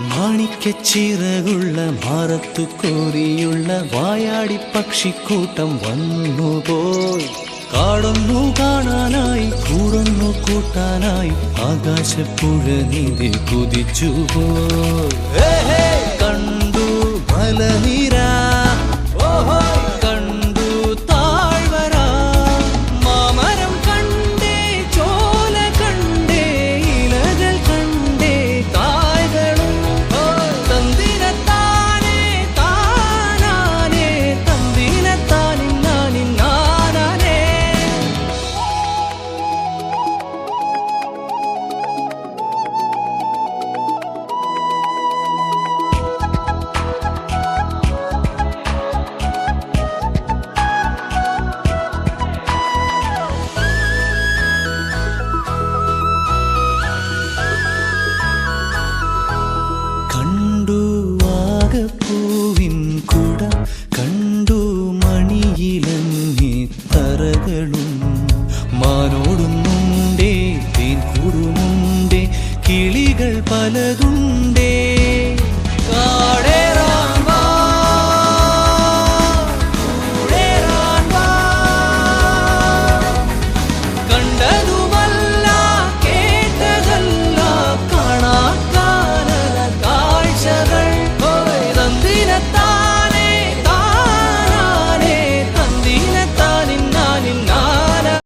മാണിക്കച്ചിറകുള്ള മാറത്തു കോരിയുള്ള വായാടി പക്ഷിക്കൂട്ടം വന്നുപോയി. കാടൊന്നു കാണാനായി കൂടൊന്നു കൂട്ടാനായി ആകാശപ്പുഴ നീതി കുതിച്ചുപോയി. കണ്ടു മലനിര, കണ്ടു താഴ്വര, മാമരം കണ്ടേ, ചോല കണ്ടേ, ഇലകൾ കണ്ടേ, കായ്കളും തന്തിനത്താനേ താനാനേ, തന്തിനത്താനിന്നാനിന്നാനേ. കണ്ടു വാഗപ്പൂവിൻ കുട, കണ്ടു മണിയിലങ്ങി തറകളും, മാനോടുന്നുണ്ടേ തേൻ കൂടുമുണ്ടേ, കിളികൾ പലതുണ്ടേ.